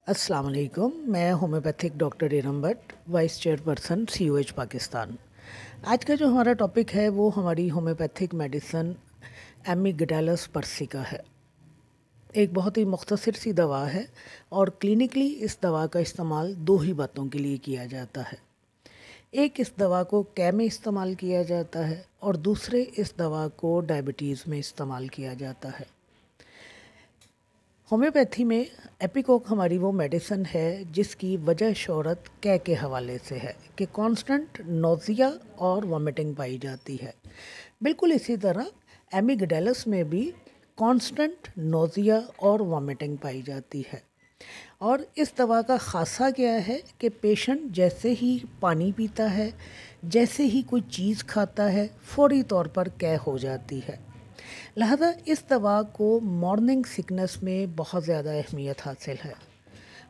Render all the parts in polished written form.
अस्सलाम वालेकुम। मैं homeopathic doctor Iram Bhatt, vice chairperson COH Pakistan. आज का जो हमारा टॉपिक है वो हमारी होम्योपैथिक मेडिसिन एमिगडालस पर्सिका है। एक बहुत ही मुख्तसर सी दवा है और क्लिनिकली इस दवा का इस्तेमाल दो ही बातों के लिए किया जाता है। एक, इस दवा को कै में इस्तेमाल किया जाता है और दूसरे, इस दवा को डायबिटीज़ में इस्तेमाल किया जाता है। होम्योपैथी में एपिकोक हमारी वो मेडिसिन है जिसकी वजह शोहरत कै के हवाले से है कि कांस्टेंट नोज़िया और वॉमिटिंग पाई जाती है। बिल्कुल इसी तरह एमिगडालस में भी कांस्टेंट नोज़िया और वॉमिटिंग पाई जाती है। और इस दवा का ख़ासा क्या है कि पेशेंट जैसे ही पानी पीता है, जैसे ही कोई चीज़ खाता है, फौरी तौर पर कै हो जाती है। लिहाजा इस दवा को मॉर्निंग सिकनेस में बहुत ज़्यादा अहमियत हासिल है।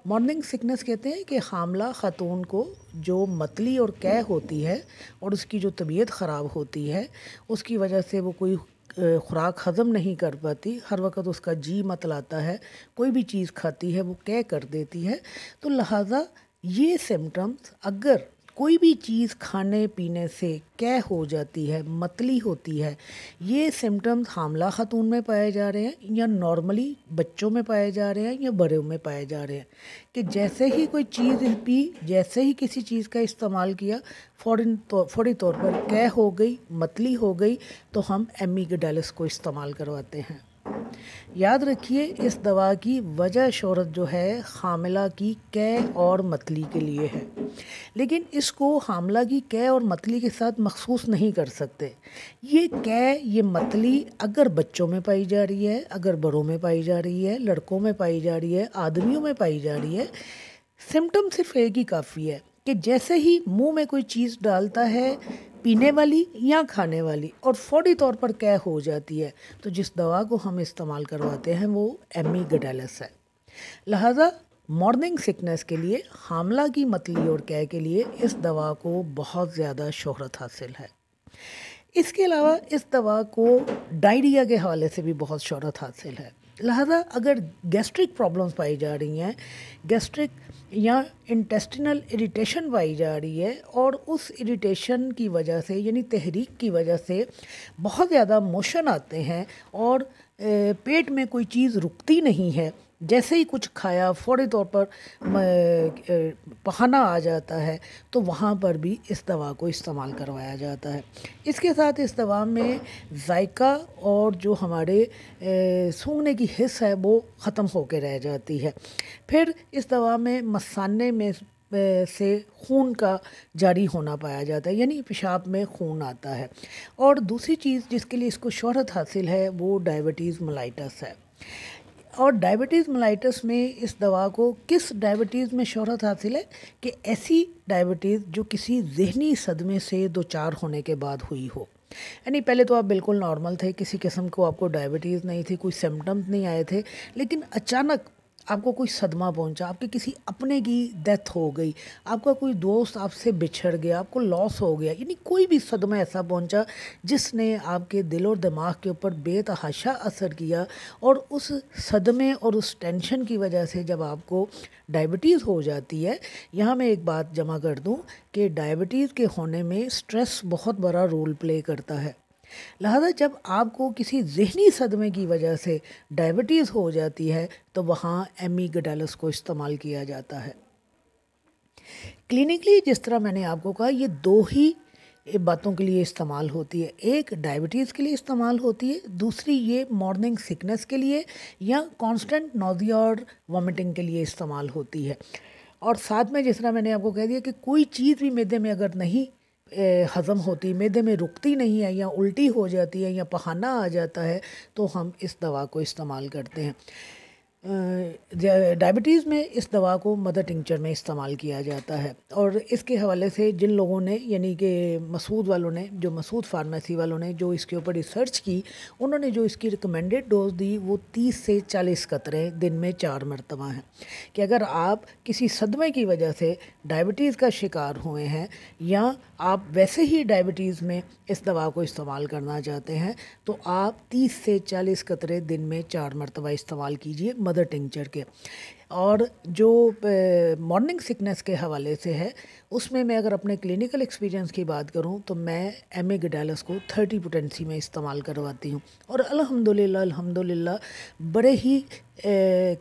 मॉर्निंग सिकनेस कहते हैं कि हामला ख़ातून को जो मतली और कै होती है और उसकी जो तबीयत ख़राब होती है, उसकी वजह से वो कोई खुराक हज़म नहीं कर पाती, हर वक्त उसका जी मतलाता है, कोई भी चीज़ खाती है वो कै कर देती है। तो लिहाजा ये सिम्टम्स, अगर कोई भी चीज़ खाने पीने से कै हो जाती है, मतली होती है, ये सिम्टम्स हामला ख़ातून में पाए जा रहे हैं या नॉर्मली बच्चों में पाए जा रहे हैं या बड़ों में पाए जा रहे हैं कि जैसे ही कोई चीज़ पी, जैसे ही किसी चीज़ का इस्तेमाल किया, फौरी तौर पर कै हो गई, मतली हो गई, तो हम एमिगडालस को इस्तेमाल करवाते हैं। याद रखिए, इस दवा की वजह शोहरत जो है हामिला की कै और मतली के लिए है, लेकिन इसको हामला की कै और मतली के साथ मखसूस नहीं कर सकते। ये कै, ये मतली अगर बच्चों में पाई जा रही है, अगर बड़ों में पाई जा रही है, लड़कों में पाई जा रही है, आदमियों में पाई जा रही है, सिम्टम सिर्फ एक ही काफ़ी है कि जैसे ही मुंह में कोई चीज़ डालता है, पीने वाली या खाने वाली, और फौरी तौर पर कै हो जाती है, तो जिस दवा को हम इस्तेमाल करवाते हैं वो एमिगडालस है। लिहाजा मॉर्निंग सिकनेस के लिए, हामला की मतली और कै के लिए इस दवा को बहुत ज़्यादा शोहरत हासिल है। इसके अलावा इस दवा को डायरिया के हवाले से भी बहुत शोहरत हासिल है। लिहाजा अगर गैस्ट्रिक प्रॉब्लम्स पाई जा रही हैं, गैस्ट्रिक या इंटेस्टिनल इरिटेशन पाई जा रही है और उस इरिटेशन की वजह से, यानी तहरीक की वजह से बहुत ज़्यादा मोशन आते हैं और पेट में कोई चीज़ रुकती नहीं है, जैसे ही कुछ खाया फौरी तौर पर पखाना आ जाता है, तो वहाँ पर भी इस दवा को इस्तेमाल करवाया जाता है। इसके साथ इस दवा में जायका और जो हमारे सूंघने की हिस्स है वो ख़त्म होकर रह जाती है। फिर इस दवा में मसाने में से खून का जारी होना पाया जाता है, यानी पेशाब में खून आता है। और दूसरी चीज़ जिसके लिए इसको शोहरत हासिल है वो डायबिटीज़ मेलाइटस है। और डायबिटीज़ मेलाइटस में इस दवा को किस डायबिटीज़ में शोहरत हासिल है कि ऐसी डायबिटीज़ जो किसी ज़हनी सदमे से दो चार होने के बाद हुई हो, यानी पहले तो आप बिल्कुल नॉर्मल थे, किसी किस्म को आपको डायबिटीज़ नहीं थी, कोई सिम्टम्स नहीं आए थे, लेकिन अचानक आपको कोई सदमा पहुंचा, आपके किसी अपने की डेथ हो गई, आपका कोई दोस्त आपसे बिछड़ गया, आपको लॉस हो गया, यानी कोई भी सदमा ऐसा पहुंचा जिसने आपके दिल और दिमाग के ऊपर बेतहाशा असर किया, और उस सदमे और उस टेंशन की वजह से जब आपको डायबिटीज़ हो जाती है। यहाँ मैं एक बात जमा कर दूँ कि डायबिटीज़ के होने में स्ट्रेस बहुत बड़ा रोल प्ले करता है। लिहाजा जब आपको किसी ज़हनी सदमे की वजह से डायबिटीज़ हो जाती है तो वहाँ एमिगडालस को इस्तेमाल किया जाता है। क्लिनिकली जिस तरह मैंने आपको कहा, ये दो ही बातों के लिए इस्तेमाल होती है। एक डायबिटीज़ के लिए इस्तेमाल होती है, दूसरी ये मॉर्निंग सिकनेस के लिए या कांस्टेंट नोज़िया और वॉमिटिंग के लिए इस्तेमाल होती है। और साथ में जिस तरह मैंने आपको कह दिया कि कोई चीज़ भी मैदे में अगर नहीं हज़म होती, मैदे में रुकती नहीं है या उल्टी हो जाती है या पखाना आ जाता है, तो हम इस दवा को इस्तेमाल करते हैं। डायबिटीज़ में इस दवा को मदर टिंचर में इस्तेमाल किया जाता है। और इसके हवाले से जिन लोगों ने, यानी कि मसूद वालों ने, जो मसूद फार्मेसी वालों ने जो इसके ऊपर रिसर्च की, उन्होंने जो इसकी रिकमेंडेड डोज दी वो 30 से 40 कतरे दिन में 4 मरतबा हैं कि अगर आप किसी सदमे की वजह से डायबिटीज़ का शिकार हुए हैं या आप वैसे ही डायबिटीज़ में इस दवा को इस्तेमाल करना चाहते हैं, तो आप 30 से 40 कतरे दिन में 4 मरतबा इस्तेमाल कीजिए मदर टिंचर के। اور جو مارننگ سکنس کے حوالے سے ہے اس میں اگر اپنے کلینکل ایکسپیرینس کی بات کروں تو میں ایم اے گڈالس کو 30 پوٹینسی میں استعمال کرواتی ہوں، اور الحمدللہ بڑے ہی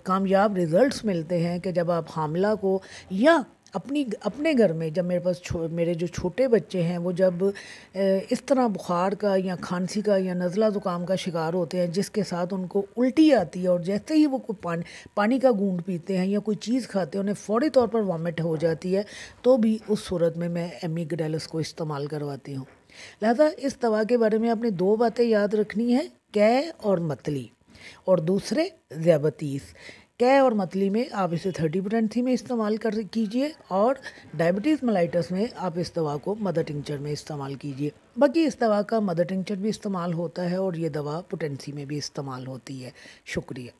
کامیاب ریزلٹس ملتے ہیں کہ جب آپ حاملہ کو یا اپنے گھر میں جب میرے پاس میرے جو چھوٹے بچے ہیں وہ جب اس طرح بخار کا یا کھانسی کا یا نزلہ زکام کا شکار ہوتے ہیں جس کے ساتھ ان کو الٹی آتی ہے، اور جیسے ہی وہ کوئی پانی کا گھونٹ پیتے ہیں یا کوئی چیز کھاتے ہیں انہیں فوری طور پر وامٹ ہو جاتی ہے، تو بھی اس صورت میں ایمیگڈالس کو استعمال کرواتی ہوں۔ لہذا اس دوا کے بارے میں آپ نے 2 باتیں یاد رکھنی ہیں، کی اور متلی، اور دوسرے ذیابیطیس۔ کی اور متلی میں آپ اسے 30 پوٹینسی میں استعمال کیجئے، اور ڈائبٹیز ملائٹس میں آپ اس دوا کو مدر ٹنکچر میں استعمال کیجئے۔ باقی اس دوا کا مدر ٹنکچر بھی استعمال ہوتا ہے اور یہ دوا پوٹینسی میں بھی استعمال ہوتی ہے۔ شکریہ۔